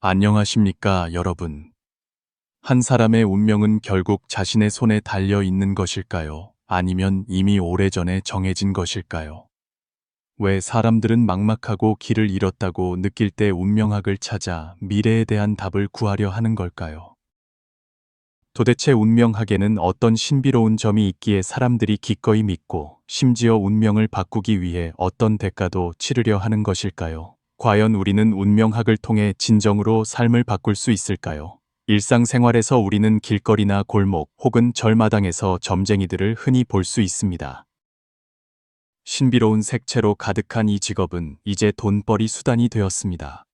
안녕하십니까, 여러분. 한 사람의 운명은 결국 자신의 손에 달려 있는 것일까요? 아니면 이미 오래전에 정해진 것일까요? 왜 사람들은 막막하고 길을 잃었다고 느낄 때 운명학을 찾아 미래에 대한 답을 구하려 하는 걸까요? 도대체 운명학에는 어떤 신비로운 점이 있기에 사람들이 기꺼이 믿고 심지어 운명을 바꾸기 위해 어떤 대가도 치르려 하는 것일까요? 과연 우리는 운명학을 통해 진정으로 삶을 바꿀 수 있을까요? 일상생활에서 우리는 길거리나 골목 혹은 절마당에서 점쟁이들을 흔히 볼 수 있습니다. 신비로운 색채로 가득한 이 직업은 이제 돈벌이 수단이 되었습니다.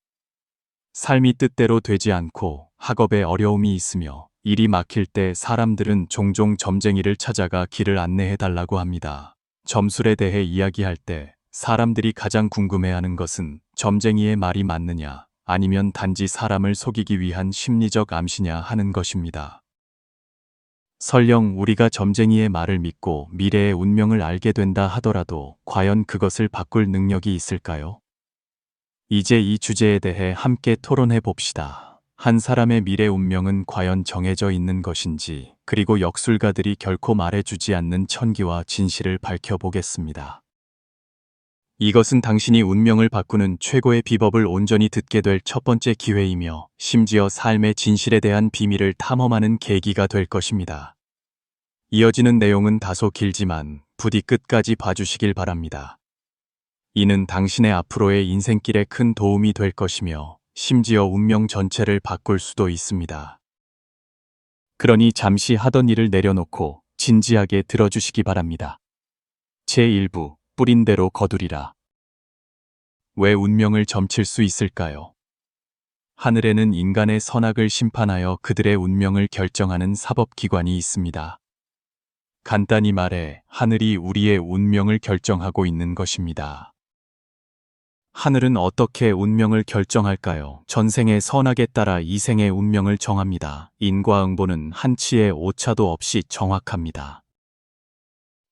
삶이 뜻대로 되지 않고 학업에 어려움이 있으며 일이 막힐 때 사람들은 종종 점쟁이를 찾아가 길을 안내해 달라고 합니다. 점술에 대해 이야기할 때 사람들이 가장 궁금해하는 것은 점쟁이의 말이 맞느냐 아니면 단지 사람을 속이기 위한 심리적 암시냐 하는 것입니다. 설령 우리가 점쟁이의 말을 믿고 미래의 운명을 알게 된다 하더라도 과연 그것을 바꿀 능력이 있을까요? 이제 이 주제에 대해 함께 토론해 봅시다. 한 사람의 미래 운명은 과연 정해져 있는 것인지, 그리고 역술가들이 결코 말해주지 않는 천기와 진실을 밝혀보겠습니다. 이것은 당신이 운명을 바꾸는 최고의 비법을 온전히 듣게 될 첫 번째 기회이며, 심지어 삶의 진실에 대한 비밀을 탐험하는 계기가 될 것입니다. 이어지는 내용은 다소 길지만 부디 끝까지 봐주시길 바랍니다. 이는 당신의 앞으로의 인생길에 큰 도움이 될 것이며 심지어 운명 전체를 바꿀 수도 있습니다. 그러니 잠시 하던 일을 내려놓고 진지하게 들어주시기 바랍니다. 제1부, 뿌린 대로 거두리라. 왜 운명을 점칠 수 있을까요? 하늘에는 인간의 선악을 심판하여 그들의 운명을 결정하는 사법기관이 있습니다. 간단히 말해 하늘이 우리의 운명을 결정하고 있는 것입니다. 하늘은 어떻게 운명을 결정할까요? 전생의 선악에 따라 이생의 운명을 정합니다. 인과응보는 한치의 오차도 없이 정확합니다.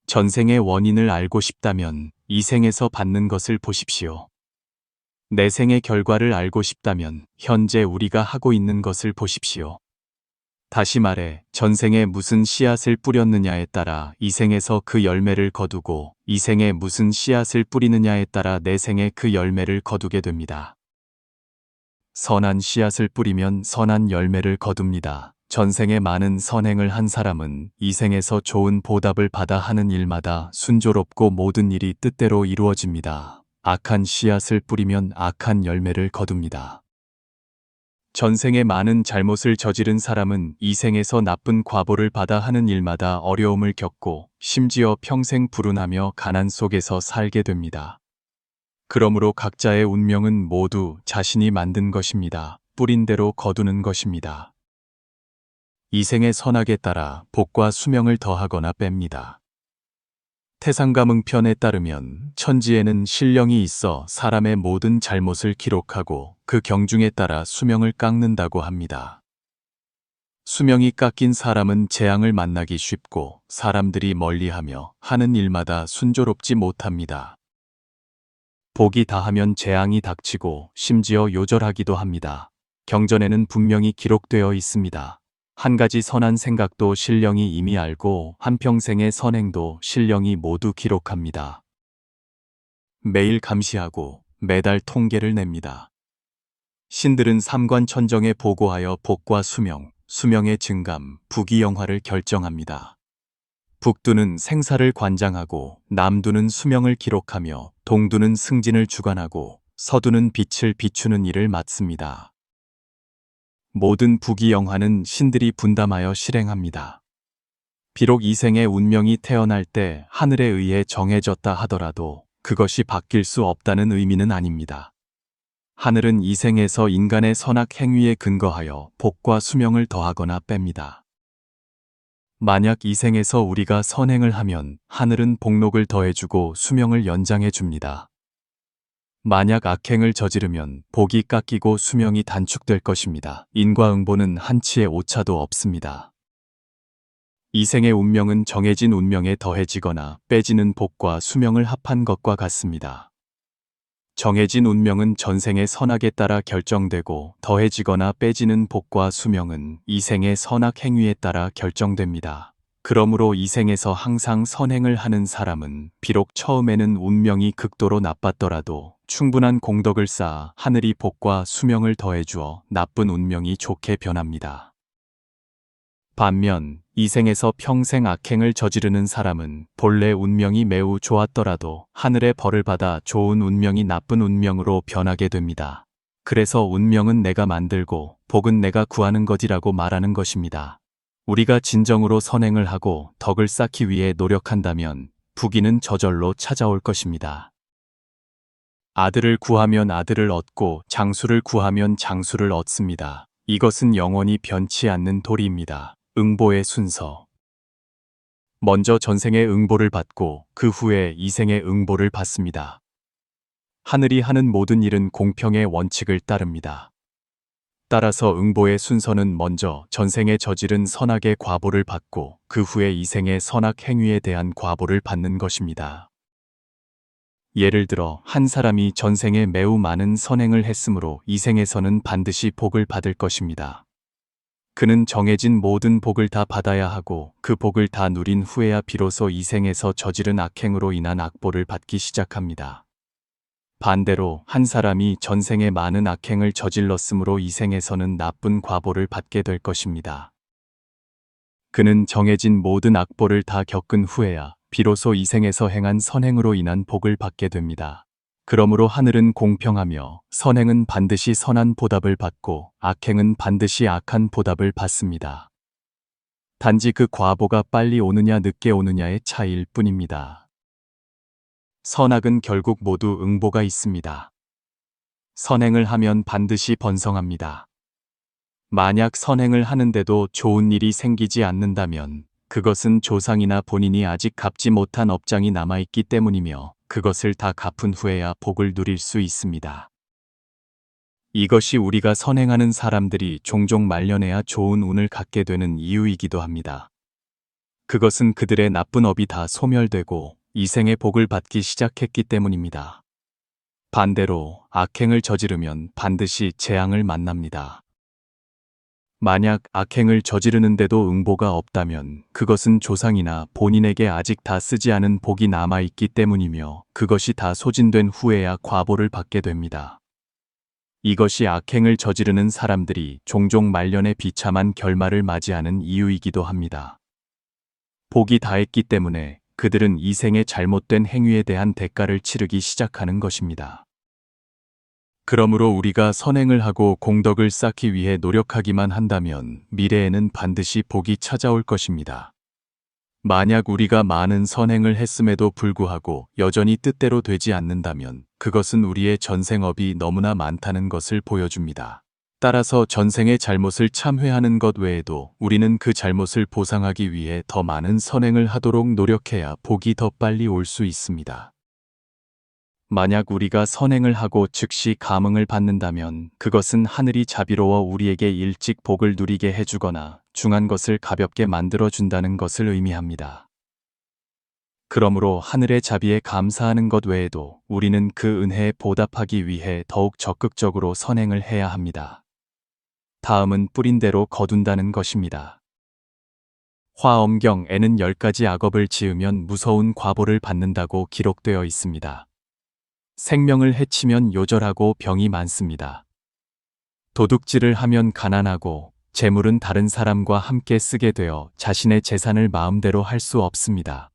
전생의 원인을 알고 싶다면 이생에서 받는 것을 보십시오. 내생의 결과를 알고 싶다면 현재 우리가 하고 있는 것을 보십시오. 다시 말해 전생에 무슨 씨앗을 뿌렸느냐에 따라 이생에서 그 열매를 거두고 이생에 무슨 씨앗을 뿌리느냐에 따라 내생에 그 열매를 거두게 됩니다. 선한 씨앗을 뿌리면 선한 열매를 거둡니다. 전생에 많은 선행을 한 사람은 이생에서 좋은 보답을 받아 하는 일마다 순조롭고 모든 일이 뜻대로 이루어집니다. 악한 씨앗을 뿌리면 악한 열매를 거둡니다. 전생에 많은 잘못을 저지른 사람은 이생에서 나쁜 과보를 받아 하는 일마다 어려움을 겪고 심지어 평생 불운하며 가난 속에서 살게 됩니다. 그러므로 각자의 운명은 모두 자신이 만든 것입니다. 뿌린 대로 거두는 것입니다. 이생의 선악에 따라 복과 수명을 더하거나 뺍니다. 태상가문편에 따르면 천지에는 신령이 있어 사람의 모든 잘못을 기록하고 그 경중에 따라 수명을 깎는다고 합니다. 수명이 깎인 사람은 재앙을 만나기 쉽고 사람들이 멀리하며 하는 일마다 순조롭지 못합니다. 복이 다하면 재앙이 닥치고 심지어 요절하기도 합니다. 경전에는 분명히 기록되어 있습니다. 한 가지 선한 생각도 신령이 이미 알고 한평생의 선행도 신령이 모두 기록합니다. 매일 감시하고 매달 통계를 냅니다. 신들은 삼관천정에 보고하여 복과 수명, 수명의 증감, 부귀영화를 결정합니다. 북두는 생사를 관장하고 남두는 수명을 기록하며 동두는 승진을 주관하고 서두는 빛을 비추는 일을 맡습니다. 모든 부귀영화는 신들이 분담하여 실행합니다. 비록 이생의 운명이 태어날 때 하늘에 의해 정해졌다 하더라도 그것이 바뀔 수 없다는 의미는 아닙니다. 하늘은 이생에서 인간의 선악 행위에 근거하여 복과 수명을 더하거나 뺍니다. 만약 이생에서 우리가 선행을 하면 하늘은 복록을 더해주고 수명을 연장해 줍니다. 만약 악행을 저지르면 복이 깎이고 수명이 단축될 것입니다. 인과응보는 한치의 오차도 없습니다. 이생의 운명은 정해진 운명에 더해지거나 빼지는 복과 수명을 합한 것과 같습니다. 정해진 운명은 전생의 선악에 따라 결정되고 더해지거나 빼지는 복과 수명은 이생의 선악 행위에 따라 결정됩니다. 그러므로 이생에서 항상 선행을 하는 사람은 비록 처음에는 운명이 극도로 나빴더라도 충분한 공덕을 쌓아 하늘이 복과 수명을 더해주어 나쁜 운명이 좋게 변합니다. 반면 이생에서 평생 악행을 저지르는 사람은 본래 운명이 매우 좋았더라도 하늘의 벌을 받아 좋은 운명이 나쁜 운명으로 변하게 됩니다. 그래서 운명은 내가 만들고 복은 내가 구하는 것이라고 말하는 것입니다. 우리가 진정으로 선행을 하고 덕을 쌓기 위해 노력한다면 부귀는 저절로 찾아올 것입니다. 아들을 구하면 아들을 얻고 장수를 구하면 장수를 얻습니다. 이것은 영원히 변치 않는 도리입니다. 응보의 순서. 먼저 전생의 응보를 받고 그 후에 이생의 응보를 받습니다. 하늘이 하는 모든 일은 공평의 원칙을 따릅니다. 따라서 응보의 순서는 먼저 전생에 저지른 선악의 과보를 받고 그 후에 이생의 선악 행위에 대한 과보를 받는 것입니다. 예를 들어 한 사람이 전생에 매우 많은 선행을 했으므로 이생에서는 반드시 복을 받을 것입니다. 그는 정해진 모든 복을 다 받아야 하고 그 복을 다 누린 후에야 비로소 이생에서 저지른 악행으로 인한 악보를 받기 시작합니다. 반대로 한 사람이 전생에 많은 악행을 저질렀으므로 이생에서는 나쁜 과보를 받게 될 것입니다. 그는 정해진 모든 악보를 다 겪은 후에야 비로소 이생에서 행한 선행으로 인한 복을 받게 됩니다. 그러므로 하늘은 공평하며 선행은 반드시 선한 보답을 받고 악행은 반드시 악한 보답을 받습니다. 단지 그 과보가 빨리 오느냐 늦게 오느냐의 차이일 뿐입니다. 선악은 결국 모두 응보가 있습니다. 선행을 하면 반드시 번성합니다. 만약 선행을 하는데도 좋은 일이 생기지 않는다면 그것은 조상이나 본인이 아직 갚지 못한 업장이 남아있기 때문이며 그것을 다 갚은 후에야 복을 누릴 수 있습니다. 이것이 우리가 선행하는 사람들이 종종 말년에야 좋은 운을 갖게 되는 이유이기도 합니다. 그것은 그들의 나쁜 업이 다 소멸되고 이생의 복을 받기 시작했기 때문입니다. 반대로 악행을 저지르면 반드시 재앙을 만납니다. 만약 악행을 저지르는데도 응보가 없다면 그것은 조상이나 본인에게 아직 다 쓰지 않은 복이 남아있기 때문이며 그것이 다 소진된 후에야 과보를 받게 됩니다. 이것이 악행을 저지르는 사람들이 종종 말년에 비참한 결말을 맞이하는 이유이기도 합니다. 복이 다했기 때문에 그들은 이생의 잘못된 행위에 대한 대가를 치르기 시작하는 것입니다. 그러므로 우리가 선행을 하고 공덕을 쌓기 위해 노력하기만 한다면 미래에는 반드시 복이 찾아올 것입니다. 만약 우리가 많은 선행을 했음에도 불구하고 여전히 뜻대로 되지 않는다면 그것은 우리의 전생업이 너무나 많다는 것을 보여줍니다. 따라서 전생의 잘못을 참회하는 것 외에도 우리는 그 잘못을 보상하기 위해 더 많은 선행을 하도록 노력해야 복이 더 빨리 올 수 있습니다. 만약 우리가 선행을 하고 즉시 감응을 받는다면 그것은 하늘이 자비로워 우리에게 일찍 복을 누리게 해주거나 중한 것을 가볍게 만들어준다는 것을 의미합니다. 그러므로 하늘의 자비에 감사하는 것 외에도 우리는 그 은혜에 보답하기 위해 더욱 적극적으로 선행을 해야 합니다. 다음은 뿌린 대로 거둔다는 것입니다. 화엄경에는 10가지 악업을 지으면 무서운 과보를 받는다고 기록되어 있습니다. 생명을 해치면 요절하고 병이 많습니다. 도둑질을 하면 가난하고 재물은 다른 사람과 함께 쓰게 되어 자신의 재산을 마음대로 할 수 없습니다.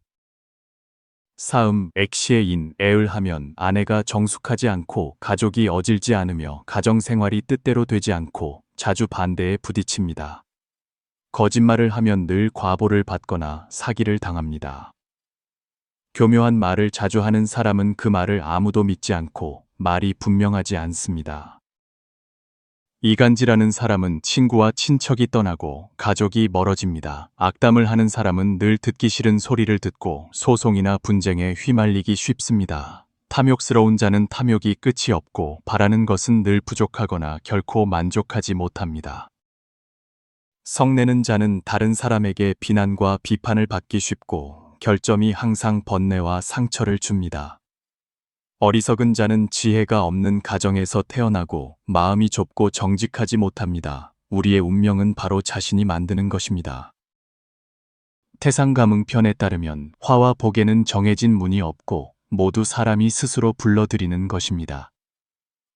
사음, 액시의 애을 하면 아내가 정숙하지 않고 가족이 어질지 않으며 가정생활이 뜻대로 되지 않고 자주 반대에 부딪힙니다. 거짓말을 하면 늘 과보를 받거나 사기를 당합니다. 교묘한 말을 자주 하는 사람은 그 말을 아무도 믿지 않고 말이 분명하지 않습니다. 이간질하는 사람은 친구와 친척이 떠나고 가족이 멀어집니다. 악담을 하는 사람은 늘 듣기 싫은 소리를 듣고 소송이나 분쟁에 휘말리기 쉽습니다. 탐욕스러운 자는 탐욕이 끝이 없고 바라는 것은 늘 부족하거나 결코 만족하지 못합니다. 성내는 자는 다른 사람에게 비난과 비판을 받기 쉽고 결점이 항상 번뇌와 상처를 줍니다. 어리석은 자는 지혜가 없는 가정에서 태어나고 마음이 좁고 정직하지 못합니다. 우리의 운명은 바로 자신이 만드는 것입니다. 태상가문편에 따르면 화와 복에는 정해진 문이 없고 모두 사람이 스스로 불러들이는 것입니다.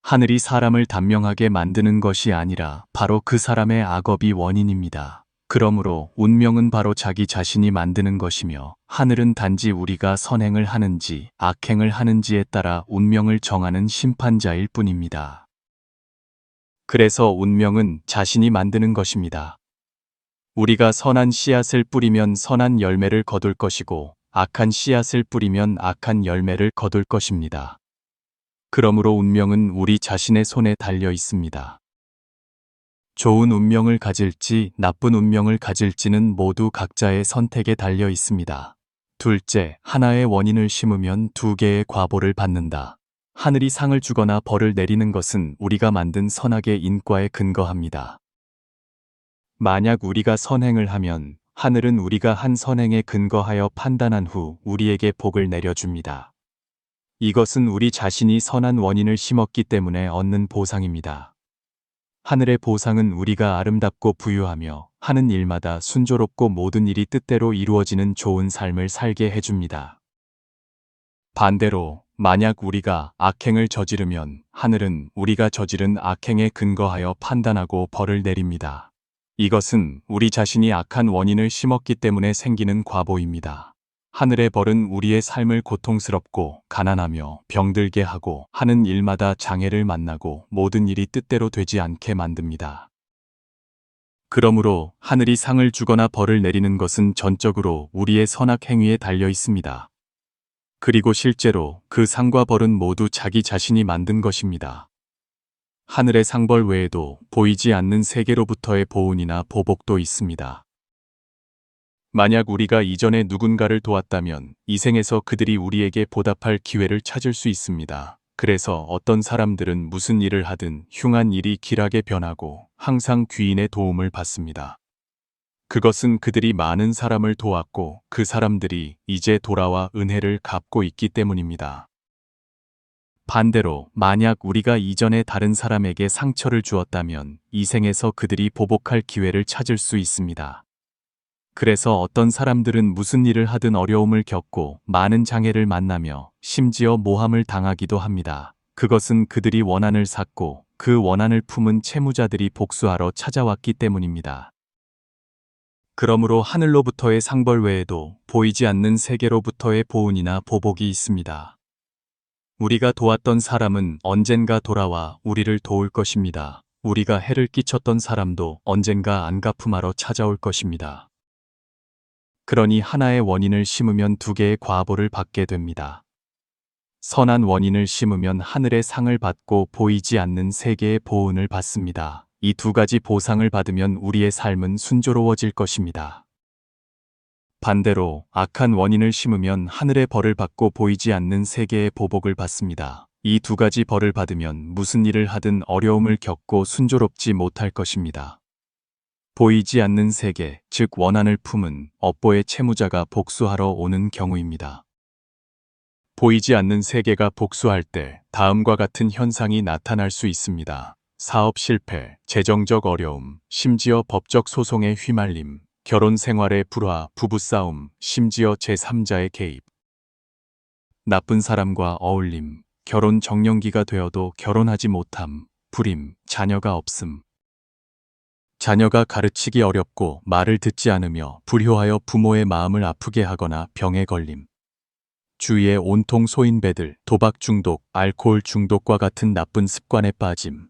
하늘이 사람을 단명하게 만드는 것이 아니라 바로 그 사람의 악업이 원인입니다. 그러므로 운명은 바로 자기 자신이 만드는 것이며 하늘은 단지 우리가 선행을 하는지 악행을 하는지에 따라 운명을 정하는 심판자일 뿐입니다. 그래서 운명은 자신이 만드는 것입니다. 우리가 선한 씨앗을 뿌리면 선한 열매를 거둘 것이고 악한 씨앗을 뿌리면 악한 열매를 거둘 것입니다. 그러므로 운명은 우리 자신의 손에 달려 있습니다. 좋은 운명을 가질지 나쁜 운명을 가질지는 모두 각자의 선택에 달려 있습니다. 둘째, 하나의 원인을 심으면 두 개의 과보를 받는다. 하늘이 상을 주거나 벌을 내리는 것은 우리가 만든 선악의 인과에 근거합니다. 만약 우리가 선행을 하면 하늘은 우리가 한 선행에 근거하여 판단한 후 우리에게 복을 내려줍니다. 이것은 우리 자신이 선한 원인을 심었기 때문에 얻는 보상입니다. 하늘의 보상은 우리가 아름답고 부유하며 하는 일마다 순조롭고 모든 일이 뜻대로 이루어지는 좋은 삶을 살게 해줍니다. 반대로 만약 우리가 악행을 저지르면 하늘은 우리가 저지른 악행에 근거하여 판단하고 벌을 내립니다. 이것은 우리 자신이 악한 원인을 심었기 때문에 생기는 과보입니다. 하늘의 벌은 우리의 삶을 고통스럽고 가난하며 병들게 하고 하는 일마다 장애를 만나고 모든 일이 뜻대로 되지 않게 만듭니다. 그러므로 하늘이 상을 주거나 벌을 내리는 것은 전적으로 우리의 선악 행위에 달려 있습니다. 그리고 실제로 그 상과 벌은 모두 자기 자신이 만든 것입니다. 하늘의 상벌 외에도 보이지 않는 세계로부터의 보은이나 보복도 있습니다. 만약 우리가 이전에 누군가를 도왔다면 이 생에서 그들이 우리에게 보답할 기회를 찾을 수 있습니다. 그래서 어떤 사람들은 무슨 일을 하든 흉한 일이 길하게 변하고 항상 귀인의 도움을 받습니다. 그것은 그들이 많은 사람을 도왔고 그 사람들이 이제 돌아와 은혜를 갚고 있기 때문입니다. 반대로 만약 우리가 이전에 다른 사람에게 상처를 주었다면 이 생에서 그들이 보복할 기회를 찾을 수 있습니다. 그래서 어떤 사람들은 무슨 일을 하든 어려움을 겪고 많은 장애를 만나며 심지어 모함을 당하기도 합니다. 그것은 그들이 원한을 샀고 그 원한을 품은 채무자들이 복수하러 찾아왔기 때문입니다. 그러므로 하늘로부터의 상벌 외에도 보이지 않는 세계로부터의 보은이나 보복이 있습니다. 우리가 도왔던 사람은 언젠가 돌아와 우리를 도울 것입니다. 우리가 해를 끼쳤던 사람도 언젠가 안갚음하러 찾아올 것입니다. 그러니 하나의 원인을 심으면 두 개의 과보를 받게 됩니다. 선한 원인을 심으면 하늘의 상을 받고 보이지 않는 세계의 보은을 받습니다. 이 두 가지 보상을 받으면 우리의 삶은 순조로워질 것입니다. 반대로 악한 원인을 심으면 하늘의 벌을 받고 보이지 않는 세계의 보복을 받습니다. 이 두 가지 벌을 받으면 무슨 일을 하든 어려움을 겪고 순조롭지 못할 것입니다. 보이지 않는 세계, 즉 원한을 품은 업보의 채무자가 복수하러 오는 경우입니다. 보이지 않는 세계가 복수할 때 다음과 같은 현상이 나타날 수 있습니다. 사업 실패, 재정적 어려움, 심지어 법적 소송에 휘말림, 결혼 생활의 불화, 부부싸움, 심지어 제3자의 개입. 나쁜 사람과 어울림, 결혼 정년기가 되어도 결혼하지 못함, 불임, 자녀가 없음. 자녀가 가르치기 어렵고 말을 듣지 않으며 불효하여 부모의 마음을 아프게 하거나 병에 걸림. 주위에 온통 소인배들, 도박 중독, 알코올 중독과 같은 나쁜 습관에 빠짐.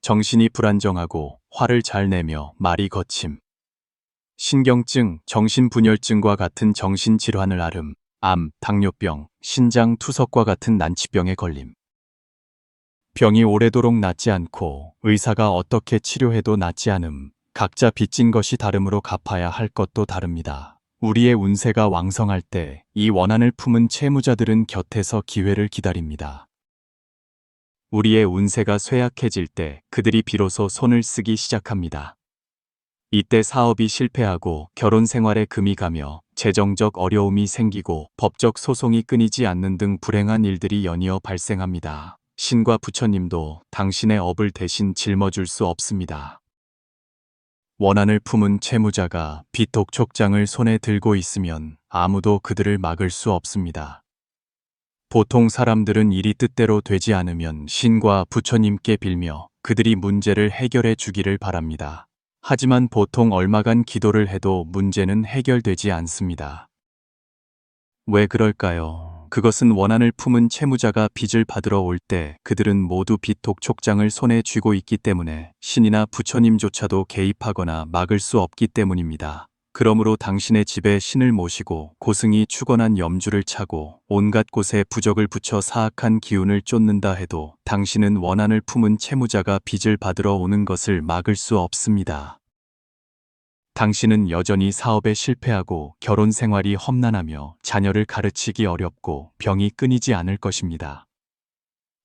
정신이 불안정하고 화를 잘 내며 말이 거침. 신경증, 정신분열증과 같은 정신질환을 앓음. 암, 당뇨병, 신장투석과 같은 난치병에 걸림. 병이 오래도록 낫지 않고 의사가 어떻게 치료해도 낫지 않음. 각자 빚진 것이 다름으로 갚아야 할 것도 다릅니다. 우리의 운세가 왕성할 때 이 원한을 품은 채무자들은 곁에서 기회를 기다립니다. 우리의 운세가 쇠약해질 때 그들이 비로소 손을 쓰기 시작합니다. 이때 사업이 실패하고 결혼 생활에 금이 가며 재정적 어려움이 생기고 법적 소송이 끊이지 않는 등 불행한 일들이 연이어 발생합니다. 신과 부처님도 당신의 업을 대신 짊어줄 수 없습니다. 원한을 품은 채무자가 빚 독촉장을 손에 들고 있으면 아무도 그들을 막을 수 없습니다. 보통 사람들은 일이 뜻대로 되지 않으면 신과 부처님께 빌며 그들이 문제를 해결해 주기를 바랍니다. 하지만 보통 얼마간 기도를 해도 문제는 해결되지 않습니다. 왜 그럴까요? 그것은 원한을 품은 채무자가 빚을 받으러 올 때 그들은 모두 빚 독촉장을 손에 쥐고 있기 때문에 신이나 부처님조차도 개입하거나 막을 수 없기 때문입니다. 그러므로 당신의 집에 신을 모시고 고승이 축원한 염주를 차고 온갖 곳에 부적을 붙여 사악한 기운을 쫓는다 해도 당신은 원한을 품은 채무자가 빚을 받으러 오는 것을 막을 수 없습니다. 당신은 여전히 사업에 실패하고 결혼 생활이 험난하며 자녀를 가르치기 어렵고 병이 끊이지 않을 것입니다.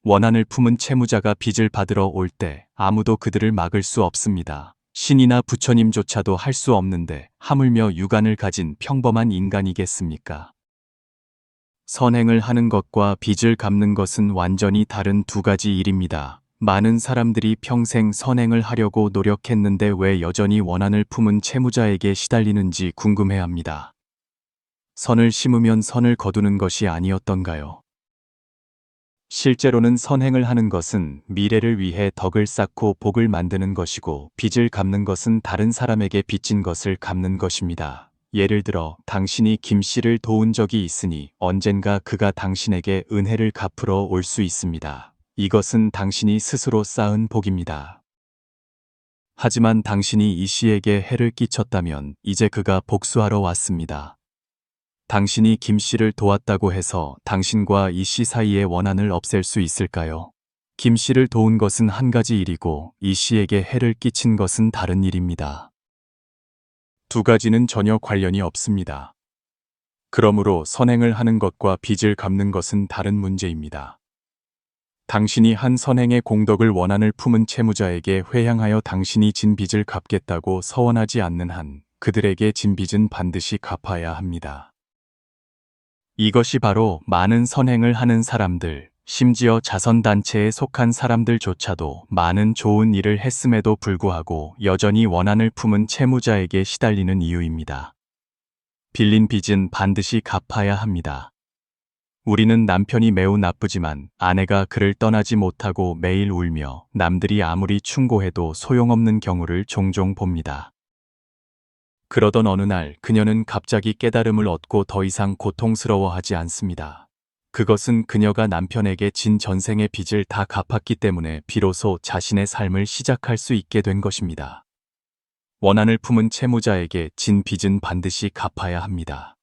원한을 품은 채무자가 빚을 받으러 올 때 아무도 그들을 막을 수 없습니다. 신이나 부처님조차도 할 수 없는데 하물며 육안을 가진 평범한 인간이겠습니까? 선행을 하는 것과 빚을 갚는 것은 완전히 다른 두 가지 일입니다. 많은 사람들이 평생 선행을 하려고 노력했는데 왜 여전히 원한을 품은 채무자에게 시달리는지 궁금해합니다. 선을 심으면 선을 거두는 것이 아니었던가요? 실제로는 선행을 하는 것은 미래를 위해 덕을 쌓고 복을 만드는 것이고 빚을 갚는 것은 다른 사람에게 빚진 것을 갚는 것입니다. 예를 들어 당신이 김 씨를 도운 적이 있으니 언젠가 그가 당신에게 은혜를 갚으러 올 수 있습니다. 이것은 당신이 스스로 쌓은 복입니다. 하지만 당신이 이 씨에게 해를 끼쳤다면 이제 그가 복수하러 왔습니다. 당신이 김 씨를 도왔다고 해서 당신과 이 씨 사이의 원한을 없앨 수 있을까요? 김 씨를 도운 것은 한 가지 일이고 이 씨에게 해를 끼친 것은 다른 일입니다. 두 가지는 전혀 관련이 없습니다. 그러므로 선행을 하는 것과 빚을 갚는 것은 다른 문제입니다. 당신이 한 선행의 공덕을 원한을 품은 채무자에게 회향하여 당신이 진 빚을 갚겠다고 서원하지 않는 한 그들에게 진 빚은 반드시 갚아야 합니다. 이것이 바로 많은 선행을 하는 사람들, 심지어 자선단체에 속한 사람들조차도 많은 좋은 일을 했음에도 불구하고 여전히 원한을 품은 채무자에게 시달리는 이유입니다. 빌린 빚은 반드시 갚아야 합니다. 우리는 남편이 매우 나쁘지만 아내가 그를 떠나지 못하고 매일 울며 남들이 아무리 충고해도 소용없는 경우를 종종 봅니다. 그러던 어느 날 그녀는 갑자기 깨달음을 얻고 더 이상 고통스러워하지 않습니다. 그것은 그녀가 남편에게 진 전생의 빚을 다 갚았기 때문에 비로소 자신의 삶을 시작할 수 있게 된 것입니다. 원한을 품은 채무자에게 진 빚은 반드시 갚아야 합니다.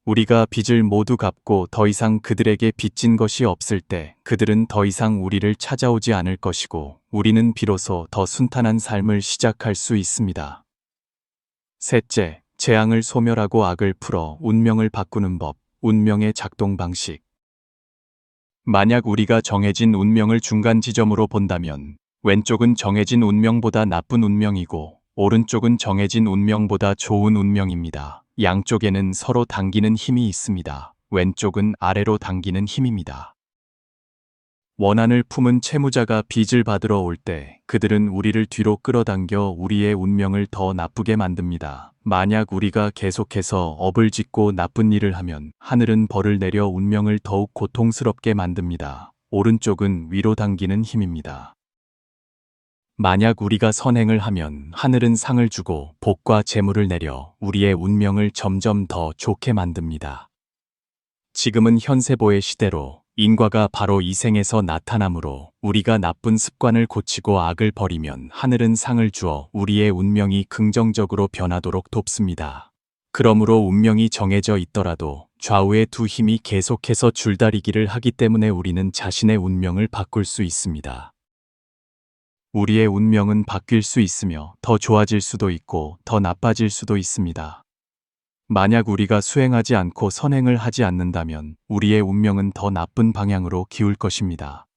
우리가 빚을 모두 갚고 더 이상 그들에게 빚진 것이 없을 때 그들은 더 이상 우리를 찾아오지 않을 것이고 우리는 비로소 더 순탄한 삶을 시작할 수 있습니다. 셋째, 재앙을 소멸하고 악을 풀어 운명을 바꾸는 법, 운명의 작동 방식. 만약 우리가 정해진 운명을 중간 지점으로 본다면 왼쪽은 정해진 운명보다 나쁜 운명이고 오른쪽은 정해진 운명보다 좋은 운명입니다. 양쪽에는 서로 당기는 힘이 있습니다. 왼쪽은 아래로 당기는 힘입니다. 원한을 품은 채무자가 빚을 받으러 올 때 그들은 우리를 뒤로 끌어당겨 우리의 운명을 더 나쁘게 만듭니다. 만약 우리가 계속해서 업을 짓고 나쁜 일을 하면 하늘은 벌을 내려 운명을 더욱 고통스럽게 만듭니다. 오른쪽은 위로 당기는 힘입니다. 만약 우리가 선행을 하면 하늘은 상을 주고 복과 재물을 내려 우리의 운명을 점점 더 좋게 만듭니다. 지금은 현세보의 시대로 인과가 바로 이 생에서 나타나므로 우리가 나쁜 습관을 고치고 악을 버리면 하늘은 상을 주어 우리의 운명이 긍정적으로 변하도록 돕습니다. 그러므로 운명이 정해져 있더라도 좌우의 두 힘이 계속해서 줄다리기를 하기 때문에 우리는 자신의 운명을 바꿀 수 있습니다. 우리의 운명은 바뀔 수 있으며 더 좋아질 수도 있고 더 나빠질 수도 있습니다. 만약 우리가 수행하지 않고 선행을 하지 않는다면 우리의 운명은 더 나쁜 방향으로 기울 것입니다.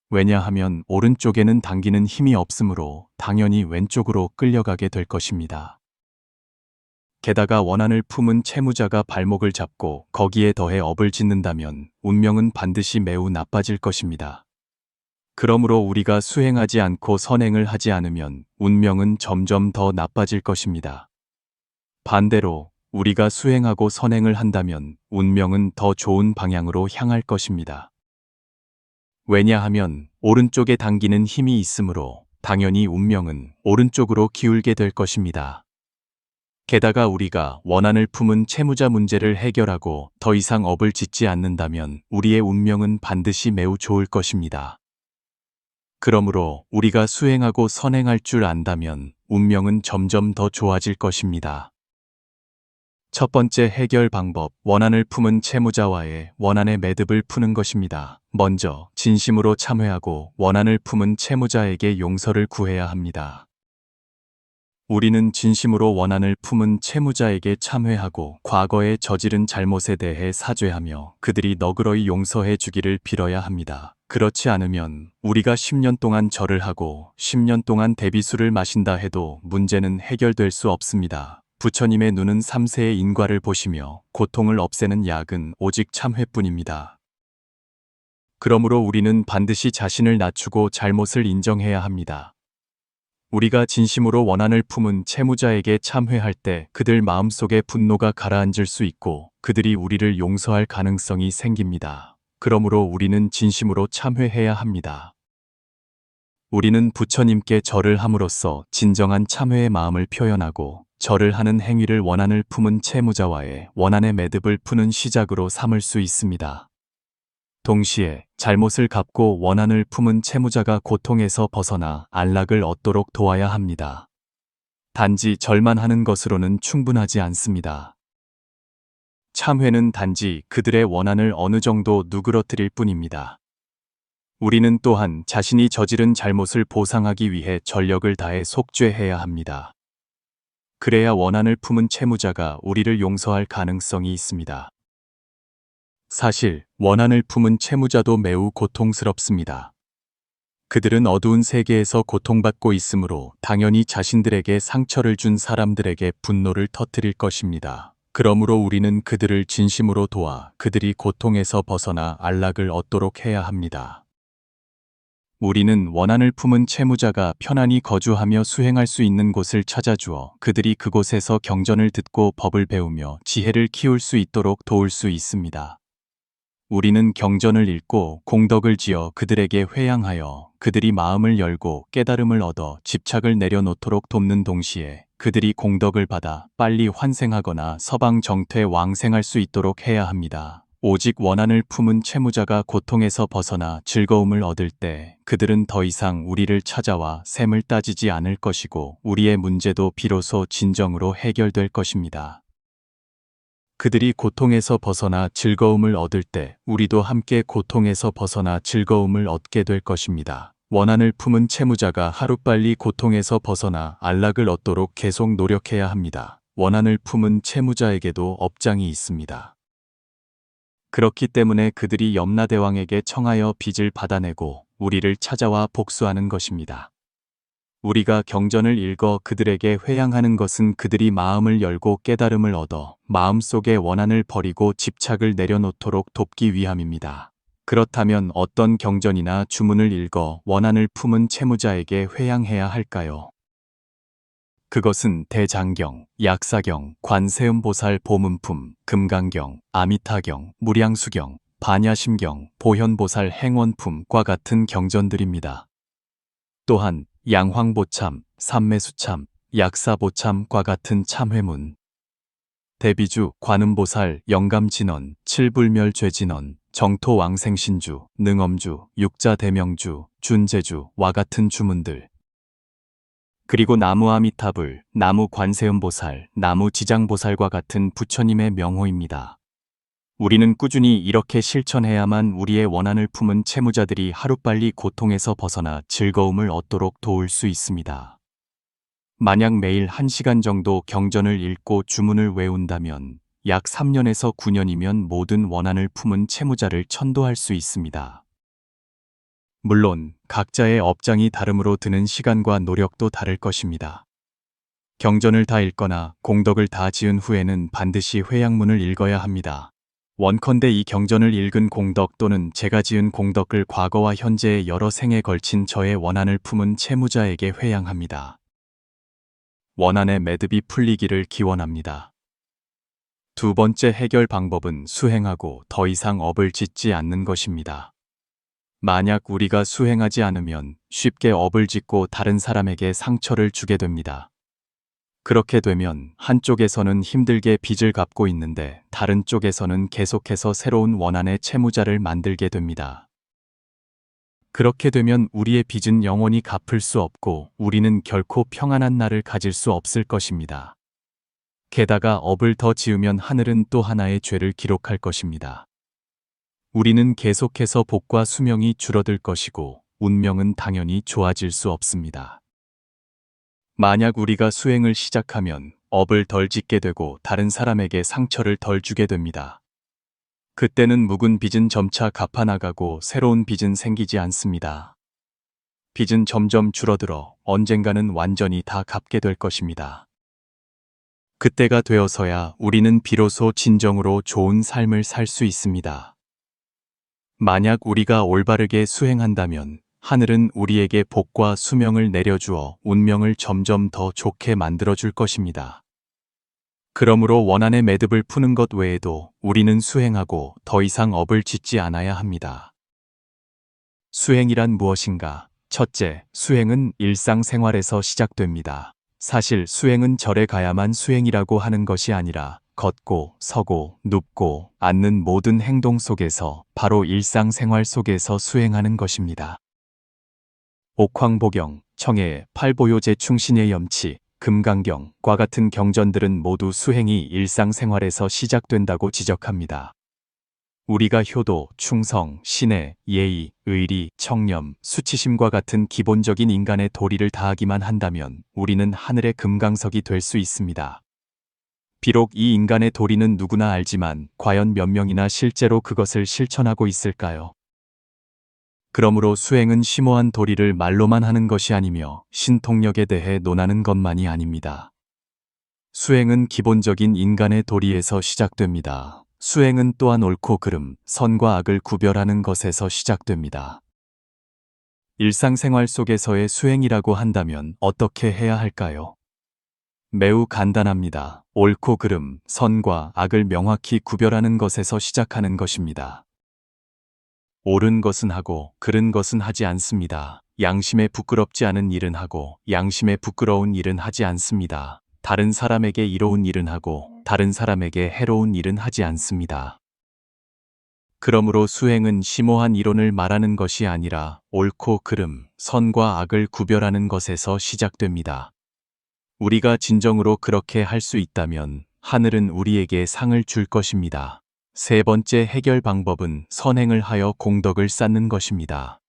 왜냐하면 오른쪽에는 당기는 힘이 없으므로 당연히 왼쪽으로 끌려가게 될 것입니다. 게다가 원한을 품은 채무자가 발목을 잡고 거기에 더해 업을 짓는다면 운명은 반드시 매우 나빠질 것입니다. 그러므로 우리가 수행하지 않고 선행을 하지 않으면 운명은 점점 더 나빠질 것입니다. 반대로 우리가 수행하고 선행을 한다면 운명은 더 좋은 방향으로 향할 것입니다. 왜냐하면 오른쪽에 당기는 힘이 있으므로 당연히 운명은 오른쪽으로 기울게 될 것입니다. 게다가 우리가 원한을 품은 채무자 문제를 해결하고 더 이상 업을 짓지 않는다면 우리의 운명은 반드시 매우 좋을 것입니다. 그러므로 우리가 수행하고 선행할 줄 안다면 운명은 점점 더 좋아질 것입니다. 첫 번째 해결 방법, 원한을 품은 채무자와의 원한의 매듭을 푸는 것입니다. 먼저 진심으로 참회하고 원한을 품은 채무자에게 용서를 구해야 합니다. 우리는 진심으로 원한을 품은 채무자에게 참회하고 과거에 저지른 잘못에 대해 사죄하며 그들이 너그러이 용서해 주기를 빌어야 합니다. 그렇지 않으면 우리가 10년 동안 절을 하고 10년 동안 대비술을 마신다 해도 문제는 해결될 수 없습니다. 부처님의 눈은 3세의 인과를 보시며 고통을 없애는 약은 오직 참회뿐입니다. 그러므로 우리는 반드시 자신을 낮추고 잘못을 인정해야 합니다. 우리가 진심으로 원한을 품은 채무자에게 참회할 때 그들 마음속에 분노가 가라앉을 수 있고 그들이 우리를 용서할 가능성이 생깁니다. 그러므로 우리는 진심으로 참회해야 합니다. 우리는 부처님께 절을 함으로써 진정한 참회의 마음을 표현하고 절을 하는 행위를 원한을 품은 채무자와의 원한의 매듭을 푸는 시작으로 삼을 수 있습니다. 동시에 잘못을 갚고 원한을 품은 채무자가 고통에서 벗어나 안락을 얻도록 도와야 합니다. 단지 절만 하는 것으로는 충분하지 않습니다. 참회는 단지 그들의 원한을 어느 정도 누그러뜨릴 뿐입니다. 우리는 또한 자신이 저지른 잘못을 보상하기 위해 전력을 다해 속죄해야 합니다. 그래야 원한을 품은 채무자가 우리를 용서할 가능성이 있습니다. 사실 원한을 품은 채무자도 매우 고통스럽습니다. 그들은 어두운 세계에서 고통받고 있으므로 당연히 자신들에게 상처를 준 사람들에게 분노를 터뜨릴 것입니다. 그러므로 우리는 그들을 진심으로 도와 그들이 고통에서 벗어나 안락을 얻도록 해야 합니다. 우리는 원한을 품은 채무자가 편안히 거주하며 수행할 수 있는 곳을 찾아주어 그들이 그곳에서 경전을 듣고 법을 배우며 지혜를 키울 수 있도록 도울 수 있습니다. 우리는 경전을 읽고 공덕을 지어 그들에게 회양하여 그들이 마음을 열고 깨달음을 얻어 집착을 내려놓도록 돕는 동시에 그들이 공덕을 받아 빨리 환생하거나 서방 정퇴 왕생할 수 있도록 해야 합니다. 오직 원한을 품은 채무자가 고통에서 벗어나 즐거움을 얻을 때 그들은 더 이상 우리를 찾아와 셈을 따지지 않을 것이고 우리의 문제도 비로소 진정으로 해결될 것입니다. 그들이 고통에서 벗어나 즐거움을 얻을 때 우리도 함께 고통에서 벗어나 즐거움을 얻게 될 것입니다. 원한을 품은 채무자가 하루빨리 고통에서 벗어나 안락을 얻도록 계속 노력해야 합니다. 원한을 품은 채무자에게도 업장이 있습니다. 그렇기 때문에 그들이 염라대왕에게 청하여 빚을 받아내고 우리를 찾아와 복수하는 것입니다. 우리가 경전을 읽어 그들에게 회양하는 것은 그들이 마음을 열고 깨달음을 얻어 마음속의 원한을 버리고 집착을 내려놓도록 돕기 위함입니다. 그렇다면 어떤 경전이나 주문을 읽어 원한을 품은 채무자에게 회양해야 할까요? 그것은 대장경, 약사경, 관세음보살 보문품, 금강경, 아미타경, 무량수경, 반야심경, 보현보살 행원품과 같은 경전들입니다. 또한 양황보참, 삼매수참, 약사보참과 같은 참회문, 대비주, 관음보살, 영감진언, 칠불멸죄진언, 정토왕생신주, 능엄주, 육자대명주, 준제주와 같은 주문들, 그리고 나무 아미타불, 나무 관세음보살, 나무 지장보살과 같은 부처님의 명호입니다. 우리는 꾸준히 이렇게 실천해야만 우리의 원한을 품은 채무자들이 하루빨리 고통에서 벗어나 즐거움을 얻도록 도울 수 있습니다. 만약 매일 1시간 정도 경전을 읽고 주문을 외운다면 약 3년에서 9년이면 모든 원한을 품은 채무자를 천도할 수 있습니다. 물론 각자의 업장이 다르므로 드는 시간과 노력도 다를 것입니다. 경전을 다 읽거나 공덕을 다 지은 후에는 반드시 회양문을 읽어야 합니다. 원컨대 이 경전을 읽은 공덕 또는 제가 지은 공덕을 과거와 현재의 여러 생에 걸친 저의 원한을 품은 채무자에게 회양합니다. 원한의 매듭이 풀리기를 기원합니다. 두 번째 해결 방법은 수행하고 더 이상 업을 짓지 않는 것입니다. 만약 우리가 수행하지 않으면 쉽게 업을 짓고 다른 사람에게 상처를 주게 됩니다. 그렇게 되면 한쪽에서는 힘들게 빚을 갚고 있는데 다른 쪽에서는 계속해서 새로운 원한의 채무자를 만들게 됩니다. 그렇게 되면 우리의 빚은 영원히 갚을 수 없고 우리는 결코 평안한 날을 가질 수 없을 것입니다. 게다가 업을 더 지으면 하늘은 또 하나의 죄를 기록할 것입니다. 우리는 계속해서 복과 수명이 줄어들 것이고 운명은 당연히 좋아질 수 없습니다. 만약 우리가 수행을 시작하면 업을 덜 짓게 되고 다른 사람에게 상처를 덜 주게 됩니다. 그때는 묵은 빚은 점차 갚아나가고 새로운 빚은 생기지 않습니다. 빚은 점점 줄어들어 언젠가는 완전히 다 갚게 될 것입니다. 그때가 되어서야 우리는 비로소 진정으로 좋은 삶을 살 수 있습니다. 만약 우리가 올바르게 수행한다면 하늘은 우리에게 복과 수명을 내려주어 운명을 점점 더 좋게 만들어줄 것입니다. 그러므로 원한의 매듭을 푸는 것 외에도 우리는 수행하고 더 이상 업을 짓지 않아야 합니다. 수행이란 무엇인가? 첫째, 수행은 일상생활에서 시작됩니다. 사실 수행은 절에 가야만 수행이라고 하는 것이 아니라 걷고, 서고, 눕고, 앉는 모든 행동 속에서 바로 일상생활 속에서 수행하는 것입니다. 옥황보경, 청해, 팔보요제 충신의 염치, 금강경과 같은 경전들은 모두 수행이 일상생활에서 시작된다고 지적합니다. 우리가 효도, 충성, 신의, 예의, 의리, 청렴, 수치심과 같은 기본적인 인간의 도리를 다하기만 한다면 우리는 하늘의 금강석이 될 수 있습니다. 비록 이 인간의 도리는 누구나 알지만 과연 몇 명이나 실제로 그것을 실천하고 있을까요? 그러므로 수행은 심오한 도리를 말로만 하는 것이 아니며 신통력에 대해 논하는 것만이 아닙니다. 수행은 기본적인 인간의 도리에서 시작됩니다. 수행은 또한 옳고 그름, 선과 악을 구별하는 것에서 시작됩니다. 일상생활 속에서의 수행이라고 한다면 어떻게 해야 할까요? 매우 간단합니다. 옳고 그름, 선과 악을 명확히 구별하는 것에서 시작하는 것입니다. 옳은 것은 하고 그른 것은 하지 않습니다. 양심에 부끄럽지 않은 일은 하고 양심에 부끄러운 일은 하지 않습니다. 다른 사람에게 이로운 일은 하고 다른 사람에게 해로운 일은 하지 않습니다. 그러므로 수행은 심오한 이론을 말하는 것이 아니라 옳고 그름, 선과 악을 구별하는 것에서 시작됩니다. 우리가 진정으로 그렇게 할 수 있다면 하늘은 우리에게 상을 줄 것입니다. 세 번째 해결 방법은 선행을 하여 공덕을 쌓는 것입니다.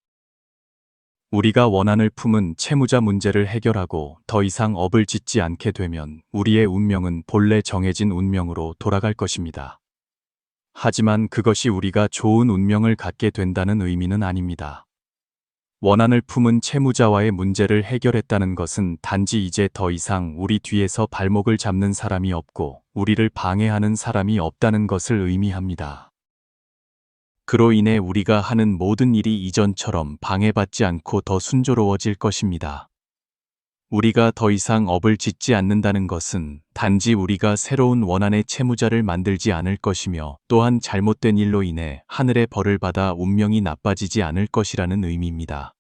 우리가 원한을 품은 채무자 문제를 해결하고 더 이상 업을 짓지 않게 되면 우리의 운명은 본래 정해진 운명으로 돌아갈 것입니다. 하지만 그것이 우리가 좋은 운명을 갖게 된다는 의미는 아닙니다. 원한을 품은 채무자와의 문제를 해결했다는 것은 단지 이제 더 이상 우리 뒤에서 발목을 잡는 사람이 없고 우리를 방해하는 사람이 없다는 것을 의미합니다. 그로 인해 우리가 하는 모든 일이 이전처럼 방해받지 않고 더 순조로워질 것입니다. 우리가 더 이상 업을 짓지 않는다는 것은 단지 우리가 새로운 원한의 채무자를 만들지 않을 것이며 또한 잘못된 일로 인해 하늘의 벌을 받아 운명이 나빠지지 않을 것이라는 의미입니다.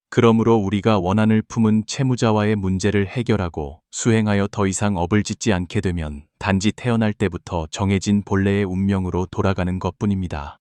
그러므로 우리가 원한을 품은 채무자와의 문제를 해결하고 수행하여 더 이상 업을 짓지 않게 되면 단지 태어날 때부터 정해진 본래의 운명으로 돌아가는 것뿐입니다.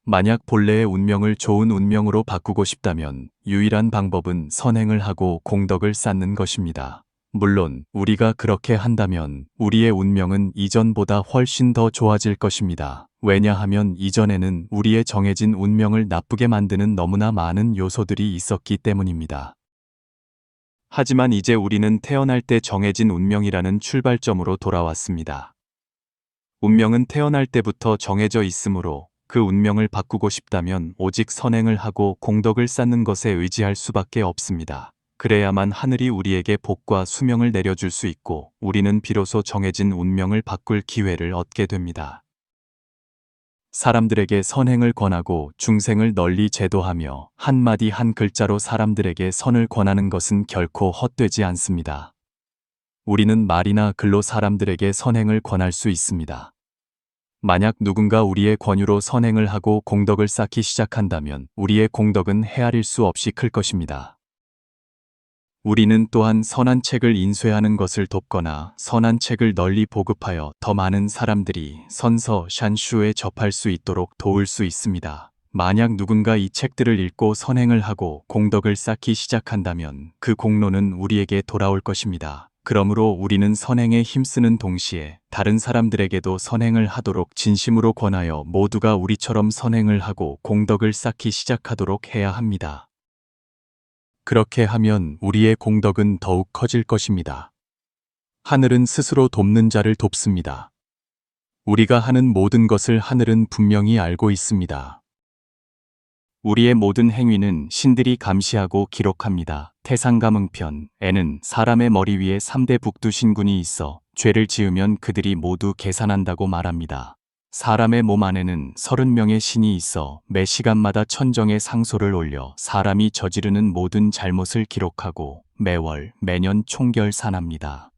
만약 본래의 운명을 좋은 운명으로 바꾸고 싶다면 유일한 방법은 선행을 하고 공덕을 쌓는 것입니다. 물론 우리가 그렇게 한다면 우리의 운명은 이전보다 훨씬 더 좋아질 것입니다. 왜냐하면 이전에는 우리의 정해진 운명을 나쁘게 만드는 너무나 많은 요소들이 있었기 때문입니다. 하지만 이제 우리는 태어날 때 정해진 운명이라는 출발점으로 돌아왔습니다. 운명은 태어날 때부터 정해져 있으므로 그 운명을 바꾸고 싶다면 오직 선행을 하고 공덕을 쌓는 것에 의지할 수밖에 없습니다. 그래야만 하늘이 우리에게 복과 수명을 내려줄 수 있고 우리는 비로소 정해진 운명을 바꿀 기회를 얻게 됩니다. 사람들에게 선행을 권하고 중생을 널리 제도하며 한마디 한 글자로 사람들에게 선을 권하는 것은 결코 헛되지 않습니다. 우리는 말이나 글로 사람들에게 선행을 권할 수 있습니다. 만약 누군가 우리의 권유로 선행을 하고 공덕을 쌓기 시작한다면 우리의 공덕은 헤아릴 수 없이 클 것입니다. 우리는 또한 선한 책을 인쇄하는 것을 돕거나 선한 책을 널리 보급하여 더 많은 사람들이 선서 샨슈에 접할 수 있도록 도울 수 있습니다. 만약 누군가 이 책들을 읽고 선행을 하고 공덕을 쌓기 시작한다면 그 공로는 우리에게 돌아올 것입니다. 그러므로 우리는 선행에 힘쓰는 동시에 다른 사람들에게도 선행을 하도록 진심으로 권하여 모두가 우리처럼 선행을 하고 공덕을 쌓기 시작하도록 해야 합니다. 그렇게 하면 우리의 공덕은 더욱 커질 것입니다. 하늘은 스스로 돕는 자를 돕습니다. 우리가 하는 모든 것을 하늘은 분명히 알고 있습니다. 우리의 모든 행위는 신들이 감시하고 기록합니다. 태상가문편에는 사람의 머리 위에 3대 북두신군이 있어 죄를 지으면 그들이 모두 계산한다고 말합니다. 사람의 몸 안에는 30명의 신이 있어 매 시간마다 천정의 상소를 올려 사람이 저지르는 모든 잘못을 기록하고 매월, 매년 총결산합니다.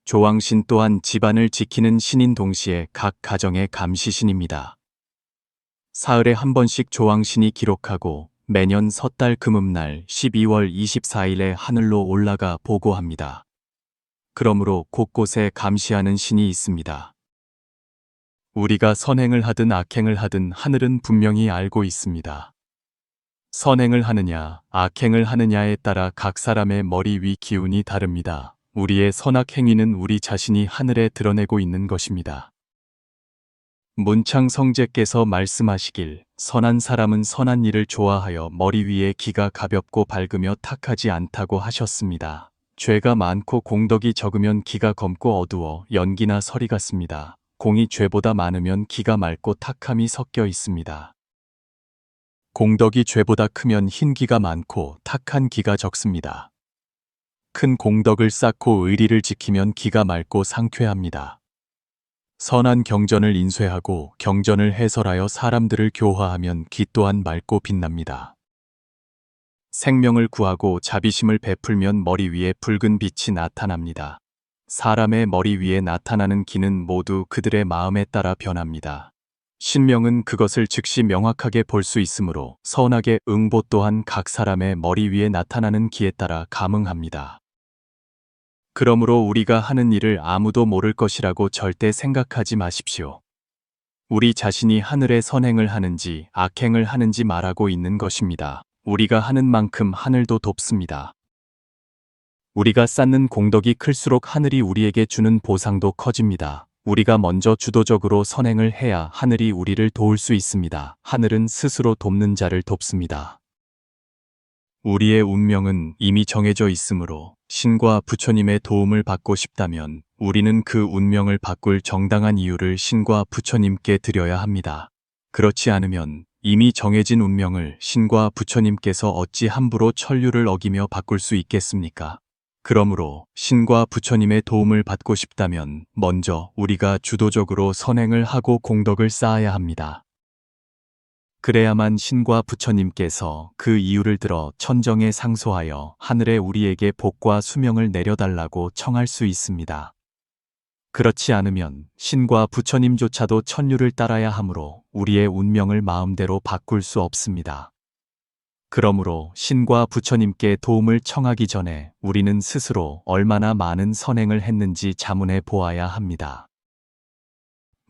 조왕신 또한 집안을 지키는 신인 동시에 각 가정의 감시신입니다. 사흘에 한 번씩 조왕신이 기록하고 매년 섣달 금음날 12월 24일에 하늘로 올라가 보고합니다. 그러므로 곳곳에 감시하는 신이 있습니다. 우리가 선행을 하든 악행을 하든 하늘은 분명히 알고 있습니다. 선행을 하느냐, 악행을 하느냐에 따라 각 사람의 머리 위 기운이 다릅니다. 우리의 선악 행위는 우리 자신이 하늘에 드러내고 있는 것입니다. 문창 성제께서 말씀하시길 선한 사람은 선한 일을 좋아하여 머리 위에 기가 가볍고 밝으며 탁하지 않다고 하셨습니다. 죄가 많고 공덕이 적으면 기가 검고 어두워 연기나 서리 같습니다. 공이 죄보다 많으면 기가 맑고 탁함이 섞여 있습니다. 공덕이 죄보다 크면 흰 기가 많고 탁한 기가 적습니다. 큰 공덕을 쌓고 의리를 지키면 기가 맑고 상쾌합니다. 선한 경전을 인쇄하고 경전을 해설하여 사람들을 교화하면 기 또한 맑고 빛납니다. 생명을 구하고 자비심을 베풀면 머리 위에 붉은 빛이 나타납니다. 사람의 머리 위에 나타나는 기는 모두 그들의 마음에 따라 변합니다. 신명은 그것을 즉시 명확하게 볼 수 있으므로 선악의 응보 또한 각 사람의 머리 위에 나타나는 기에 따라 감응합니다. 그러므로 우리가 하는 일을 아무도 모를 것이라고 절대 생각하지 마십시오. 우리 자신이 하늘에 선행을 하는지 악행을 하는지 말하고 있는 것입니다. 우리가 하는 만큼 하늘도 돕습니다. 우리가 쌓는 공덕이 클수록 하늘이 우리에게 주는 보상도 커집니다. 우리가 먼저 주도적으로 선행을 해야 하늘이 우리를 도울 수 있습니다. 하늘은 스스로 돕는 자를 돕습니다. 우리의 운명은 이미 정해져 있으므로 신과 부처님의 도움을 받고 싶다면 우리는 그 운명을 바꿀 정당한 이유를 신과 부처님께 드려야 합니다. 그렇지 않으면 이미 정해진 운명을 신과 부처님께서 어찌 함부로 천류를 어기며 바꿀 수 있겠습니까? 그러므로 신과 부처님의 도움을 받고 싶다면 먼저 우리가 주도적으로 선행을 하고 공덕을 쌓아야 합니다. 그래야만 신과 부처님께서 그 이유를 들어 천정에 상소하여 하늘에 우리에게 복과 수명을 내려달라고 청할 수 있습니다. 그렇지 않으면 신과 부처님조차도 천류를 따라야 하므로 우리의 운명을 마음대로 바꿀 수 없습니다. 그러므로 신과 부처님께 도움을 청하기 전에 우리는 스스로 얼마나 많은 선행을 했는지 자문해 보아야 합니다.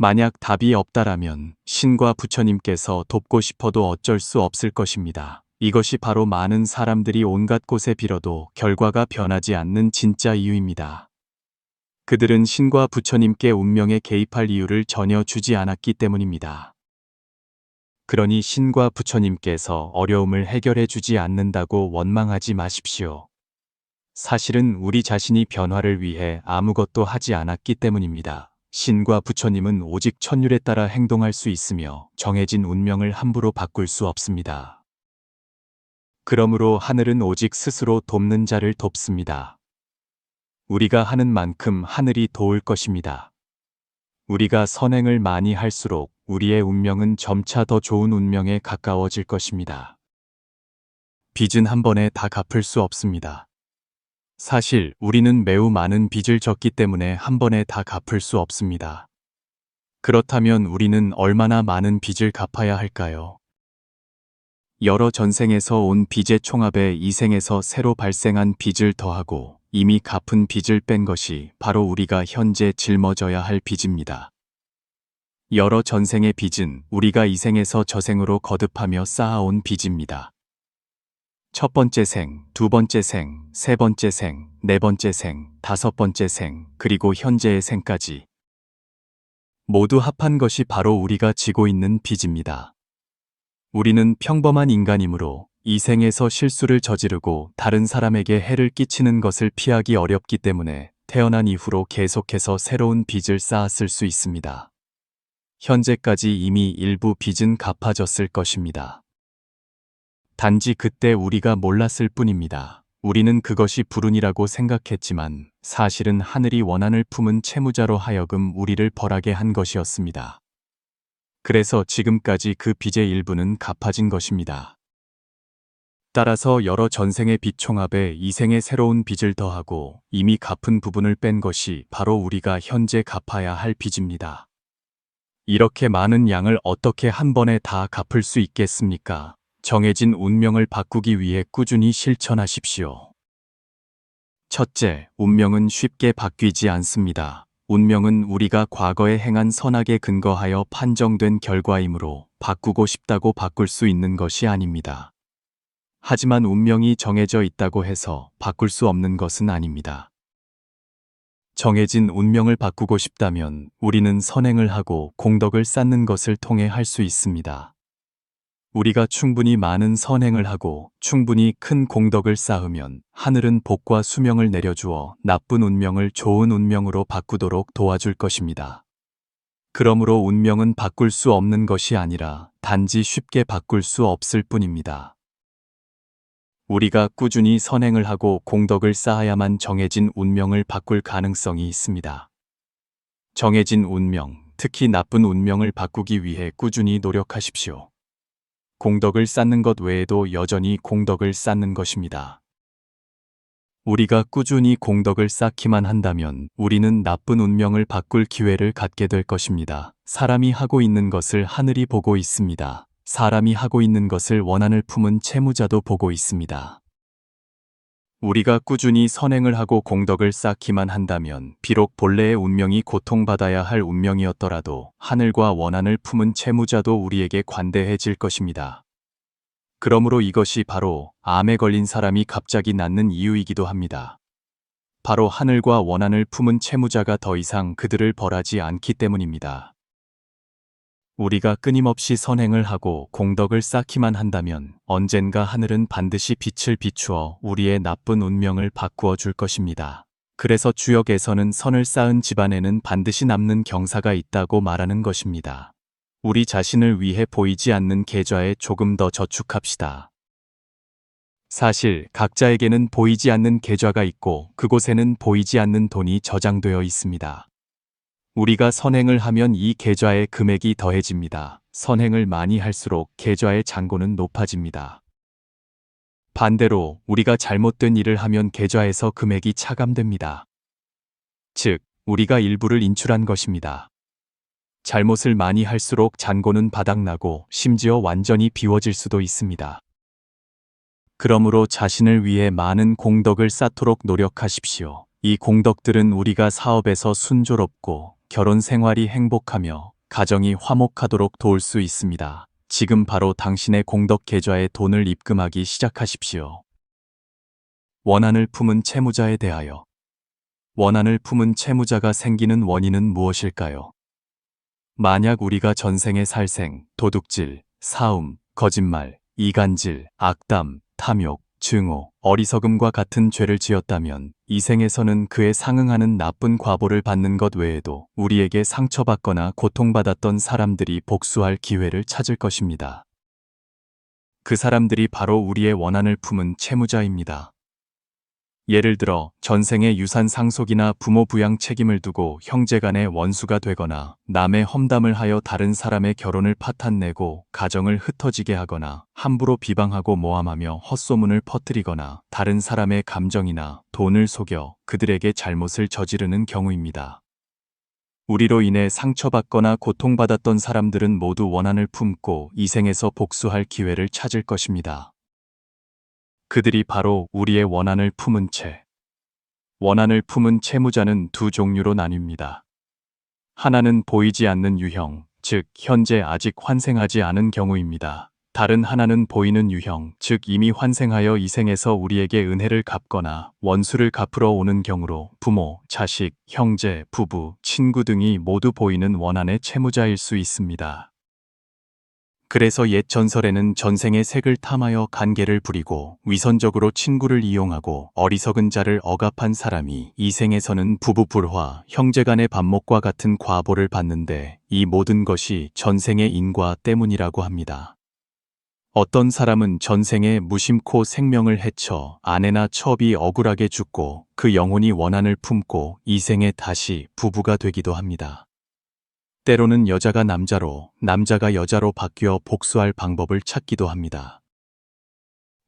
만약 답이 없다라면 신과 부처님께서 돕고 싶어도 어쩔 수 없을 것입니다. 이것이 바로 많은 사람들이 온갖 곳에 빌어도 결과가 변하지 않는 진짜 이유입니다. 그들은 신과 부처님께 운명에 개입할 이유를 전혀 주지 않았기 때문입니다. 그러니 신과 부처님께서 어려움을 해결해 주지 않는다고 원망하지 마십시오. 사실은 우리 자신이 변화를 위해 아무것도 하지 않았기 때문입니다. 신과 부처님은 오직 천율에 따라 행동할 수 있으며 정해진 운명을 함부로 바꿀 수 없습니다. 그러므로 하늘은 오직 스스로 돕는 자를 돕습니다. 우리가 하는 만큼 하늘이 도울 것입니다. 우리가 선행을 많이 할수록 우리의 운명은 점차 더 좋은 운명에 가까워질 것입니다. 빚은 한 번에 다 갚을 수 없습니다. 사실 우리는 매우 많은 빚을 졌기 때문에 한 번에 다 갚을 수 없습니다. 그렇다면 우리는 얼마나 많은 빚을 갚아야 할까요? 여러 전생에서 온 빚의 총합에 이 생에서 새로 발생한 빚을 더하고 이미 갚은 빚을 뺀 것이 바로 우리가 현재 짊어져야 할 빚입니다. 여러 전생의 빚은 우리가 이 생에서 저 생으로 거듭하며 쌓아온 빚입니다. 첫 번째 생, 두 번째 생, 세 번째 생, 네 번째 생, 다섯 번째 생, 그리고 현재의 생까지 모두 합한 것이 바로 우리가 지고 있는 빚입니다. 우리는 평범한 인간이므로 이 생에서 실수를 저지르고 다른 사람에게 해를 끼치는 것을 피하기 어렵기 때문에 태어난 이후로 계속해서 새로운 빚을 쌓았을 수 있습니다. 현재까지 이미 일부 빚은 갚아졌을 것입니다. 단지 그때 우리가 몰랐을 뿐입니다. 우리는 그것이 불운이라고 생각했지만 사실은 하늘이 원한을 품은 채무자로 하여금 우리를 벌하게 한 것이었습니다. 그래서 지금까지 그 빚의 일부는 갚아진 것입니다. 따라서 여러 전생의 빚 총합에 이 생의 새로운 빚을 더하고 이미 갚은 부분을 뺀 것이 바로 우리가 현재 갚아야 할 빚입니다. 이렇게 많은 양을 어떻게 한 번에 다 갚을 수 있겠습니까? 정해진 운명을 바꾸기 위해 꾸준히 실천하십시오. 첫째, 운명은 쉽게 바뀌지 않습니다. 운명은 우리가 과거에 행한 선악에 근거하여 판정된 결과이므로 바꾸고 싶다고 바꿀 수 있는 것이 아닙니다. 하지만 운명이 정해져 있다고 해서 바꿀 수 없는 것은 아닙니다. 정해진 운명을 바꾸고 싶다면 우리는 선행을 하고 공덕을 쌓는 것을 통해 할 수 있습니다. 우리가 충분히 많은 선행을 하고 충분히 큰 공덕을 쌓으면 하늘은 복과 수명을 내려주어 나쁜 운명을 좋은 운명으로 바꾸도록 도와줄 것입니다. 그러므로 운명은 바꿀 수 없는 것이 아니라 단지 쉽게 바꿀 수 없을 뿐입니다. 우리가 꾸준히 선행을 하고 공덕을 쌓아야만 정해진 운명을 바꿀 가능성이 있습니다. 정해진 운명, 특히 나쁜 운명을 바꾸기 위해 꾸준히 노력하십시오. 공덕을 쌓는 것 외에도 여전히 공덕을 쌓는 것입니다. 우리가 꾸준히 공덕을 쌓기만 한다면 우리는 나쁜 운명을 바꿀 기회를 갖게 될 것입니다. 사람이 하고 있는 것을 하늘이 보고 있습니다. 사람이 하고 있는 것을 원한을 품은 채무자도 보고 있습니다. 우리가 꾸준히 선행을 하고 공덕을 쌓기만 한다면 비록 본래의 운명이 고통받아야 할 운명이었더라도 하늘과 원한을 품은 채무자도 우리에게 관대해질 것입니다. 그러므로 이것이 바로 암에 걸린 사람이 갑자기 낫는 이유이기도 합니다. 바로 하늘과 원한을 품은 채무자가 더 이상 그들을 벌하지 않기 때문입니다. 우리가 끊임없이 선행을 하고 공덕을 쌓기만 한다면 언젠가 하늘은 반드시 빛을 비추어 우리의 나쁜 운명을 바꾸어 줄 것입니다. 그래서 주역에서는 선을 쌓은 집안에는 반드시 남는 경사가 있다고 말하는 것입니다. 우리 자신을 위해 보이지 않는 계좌에 조금 더 저축합시다. 사실 각자에게는 보이지 않는 계좌가 있고 그곳에는 보이지 않는 돈이 저장되어 있습니다. 우리가 선행을 하면 이 계좌의 금액이 더해집니다. 선행을 많이 할수록 계좌의 잔고는 높아집니다. 반대로 우리가 잘못된 일을 하면 계좌에서 금액이 차감됩니다. 즉, 우리가 일부를 인출한 것입니다. 잘못을 많이 할수록 잔고는 바닥나고 심지어 완전히 비워질 수도 있습니다. 그러므로 자신을 위해 많은 공덕을 쌓도록 노력하십시오. 이 공덕들은 우리가 사업에서 순조롭고 결혼 생활이 행복하며 가정이 화목하도록 도울 수 있습니다. 지금 바로 당신의 공덕 계좌에 돈을 입금하기 시작하십시오. 원한을 품은 채무자에 대하여. 원한을 품은 채무자가 생기는 원인은 무엇일까요? 만약 우리가 전생의 살생, 도둑질, 사움, 거짓말, 이간질, 악담, 탐욕, 증오, 어리석음과 같은 죄를 지었다면 이 생에서는 그에 상응하는 나쁜 과보를 받는 것 외에도 우리에게 상처받거나 고통받았던 사람들이 복수할 기회를 찾을 것입니다. 그 사람들이 바로 우리의 원한을 품은 채무자입니다. 예를 들어 전생의 유산 상속이나 부모 부양 책임을 두고 형제간의 원수가 되거나 남의 험담을 하여 다른 사람의 결혼을 파탄내고 가정을 흩어지게 하거나 함부로 비방하고 모함하며 헛소문을 퍼뜨리거나 다른 사람의 감정이나 돈을 속여 그들에게 잘못을 저지르는 경우입니다. 우리로 인해 상처받거나 고통받았던 사람들은 모두 원한을 품고 이 생에서 복수할 기회를 찾을 것입니다. 그들이 바로 우리의 원한을 품은 채. 원한을 품은 채무자는 두 종류로 나뉩니다. 하나는 보이지 않는 유형, 즉 현재 아직 환생하지 않은 경우입니다. 다른 하나는 보이는 유형, 즉 이미 환생하여 이 생에서 우리에게 은혜를 갚거나 원수를 갚으러 오는 경우로 부모, 자식, 형제, 부부, 친구 등이 모두 보이는 원한의 채무자일 수 있습니다. 그래서 옛 전설에는 전생의 색을 탐하여 간계를 부리고 위선적으로 친구를 이용하고 어리석은 자를 억압한 사람이 이 생에서는 부부 불화, 형제간의 반목과 같은 과보를 받는데 이 모든 것이 전생의 인과 때문이라고 합니다. 어떤 사람은 전생에 무심코 생명을 해쳐 아내나 첩이 억울하게 죽고 그 영혼이 원한을 품고 이 생에 다시 부부가 되기도 합니다. 때로는 여자가 남자로, 남자가 여자로 바뀌어 복수할 방법을 찾기도 합니다.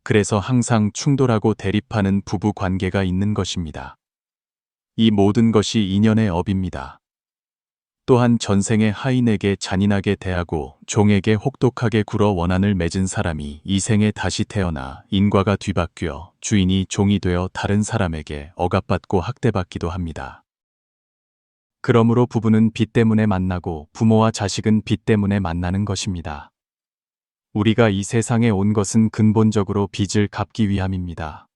그래서 항상 충돌하고 대립하는 부부 관계가 있는 것입니다. 이 모든 것이 인연의 업입니다. 또한 전생에 하인에게 잔인하게 대하고 종에게 혹독하게 굴어 원한을 맺은 사람이 이 생에 다시 태어나 인과가 뒤바뀌어 주인이 종이 되어 다른 사람에게 억압받고 학대받기도 합니다. 그러므로 부부는 빚 때문에 만나고 부모와 자식은 빚 때문에 만나는 것입니다. 우리가 이 세상에 온 것은 근본적으로 빚을 갚기 위함입니다.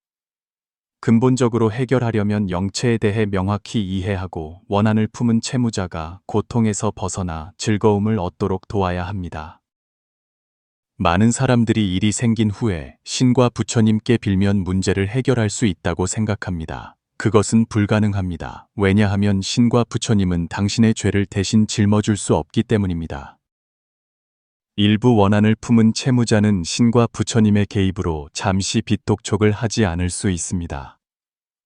근본적으로 해결하려면 영체에 대해 명확히 이해하고 원한을 품은 채무자가 고통에서 벗어나 즐거움을 얻도록 도와야 합니다. 많은 사람들이 일이 생긴 후에 신과 부처님께 빌면 문제를 해결할 수 있다고 생각합니다. 그것은 불가능합니다. 왜냐하면 신과 부처님은 당신의 죄를 대신 짊어줄 수 없기 때문입니다. 일부 원한을 품은 채무자는 신과 부처님의 개입으로 잠시 빚독촉을 하지 않을 수 있습니다.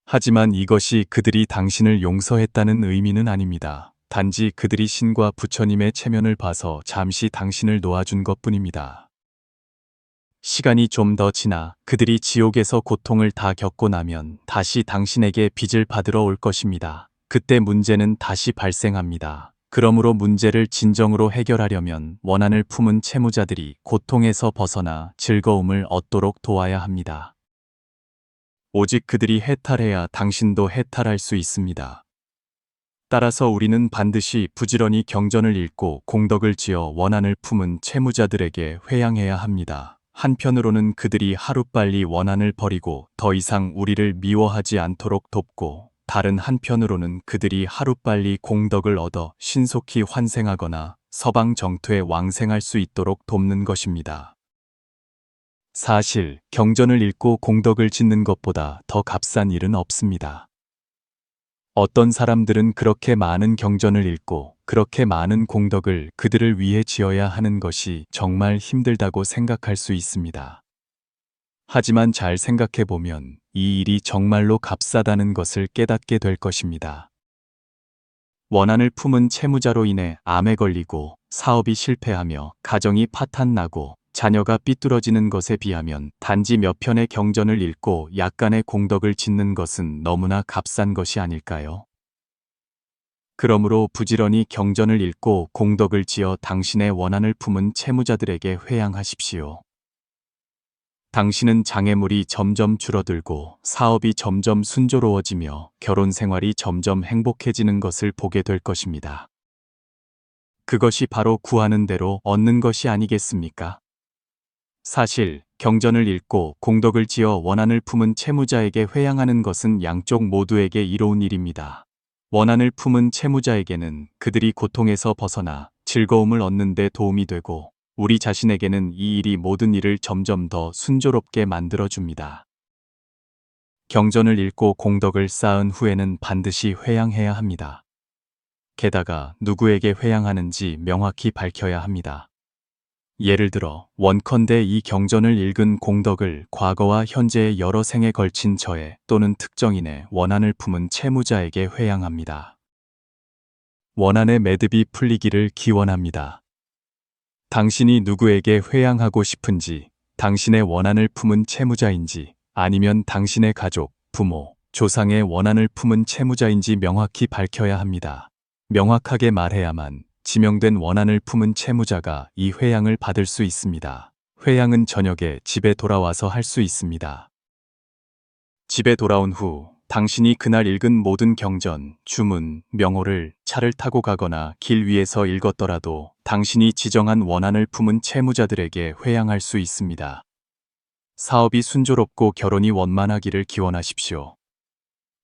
하지만 이것이 그들이 당신을 용서했다는 의미는 아닙니다. 단지 그들이 신과 부처님의 체면을 봐서 잠시 당신을 놓아준 것뿐입니다. 시간이 좀 더 지나 그들이 지옥에서 고통을 다 겪고 나면 다시 당신에게 빚을 받으러 올 것입니다. 그때 문제는 다시 발생합니다. 그러므로 문제를 진정으로 해결하려면 원한을 품은 채무자들이 고통에서 벗어나 즐거움을 얻도록 도와야 합니다. 오직 그들이 해탈해야 당신도 해탈할 수 있습니다. 따라서 우리는 반드시 부지런히 경전을 읽고 공덕을 지어 원한을 품은 채무자들에게 회양해야 합니다. 한편으로는 그들이 하루빨리 원한을 버리고 더 이상 우리를 미워하지 않도록 돕고 다른 한편으로는 그들이 하루빨리 공덕을 얻어 신속히 환생하거나 서방 정토에 왕생할 수 있도록 돕는 것입니다. 사실 경전을 읽고 공덕을 짓는 것보다 더 값싼 일은 없습니다. 어떤 사람들은 그렇게 많은 경전을 읽고 그렇게 많은 공덕을 그들을 위해 지어야 하는 것이 정말 힘들다고 생각할 수 있습니다. 하지만 잘 생각해 보면 이 일이 정말로 값싸다는 것을 깨닫게 될 것입니다. 원한을 품은 채무자로 인해 암에 걸리고 사업이 실패하며 가정이 파탄나고 자녀가 삐뚤어지는 것에 비하면 단지 몇 편의 경전을 읽고 약간의 공덕을 짓는 것은 너무나 값싼 것이 아닐까요? 그러므로 부지런히 경전을 읽고 공덕을 지어 당신의 원한을 품은 채무자들에게 회양하십시오. 당신은 장애물이 점점 줄어들고 사업이 점점 순조로워지며 결혼 생활이 점점 행복해지는 것을 보게 될 것입니다. 그것이 바로 구하는 대로 얻는 것이 아니겠습니까? 사실 경전을 읽고 공덕을 지어 원한을 품은 채무자에게 회양하는 것은 양쪽 모두에게 이로운 일입니다. 원한을 품은 채무자에게는 그들이 고통에서 벗어나 즐거움을 얻는 데 도움이 되고 우리 자신에게는 이 일이 모든 일을 점점 더 순조롭게 만들어줍니다. 경전을 읽고 공덕을 쌓은 후에는 반드시 회양해야 합니다. 게다가 누구에게 회양하는지 명확히 밝혀야 합니다. 예를 들어 원컨대 이 경전을 읽은 공덕을 과거와 현재의 여러 생에 걸친 저에 또는 특정인의 원한을 품은 채무자에게 회양합니다. 원한의 매듭이 풀리기를 기원합니다. 당신이 누구에게 회양하고 싶은지, 당신의 원한을 품은 채무자인지, 아니면 당신의 가족, 부모, 조상의 원한을 품은 채무자인지 명확히 밝혀야 합니다. 명확하게 말해야만 지명된 원한을 품은 채무자가 이 회양을 받을 수 있습니다. 회양은 저녁에 집에 돌아와서 할 수 있습니다. 집에 돌아온 후 당신이 그날 읽은 모든 경전, 주문, 명호를 차를 타고 가거나 길 위에서 읽었더라도 당신이 지정한 원한을 품은 채무자들에게 회양할 수 있습니다. 사업이 순조롭고 결혼이 원만하기를 기원하십시오.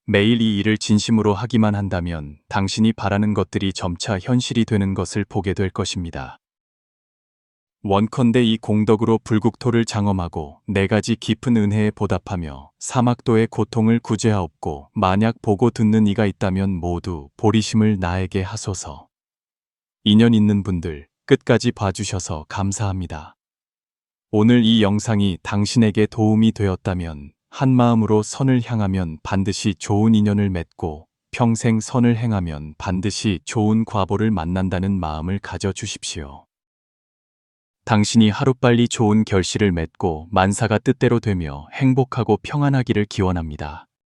매일 이 일을 진심으로 하기만 한다면 당신이 바라는 것들이 점차 현실이 되는 것을 보게 될 것입니다. 원컨대 이 공덕으로 불국토를 장엄하고 4가지 깊은 은혜에 보답하며 사막도의 고통을 구제하옵고 만약 보고 듣는 이가 있다면 모두 보리심을 나에게 하소서. 인연 있는 분들 끝까지 봐주셔서 감사합니다. 오늘 이 영상이 당신에게 도움이 되었다면 한마음으로 선을 향하면 반드시 좋은 인연을 맺고 평생 선을 행하면 반드시 좋은 과보를 만난다는 마음을 가져주십시오. 당신이 하루빨리 좋은 결실을 맺고 만사가 뜻대로 되며 행복하고 평안하기를 기원합니다.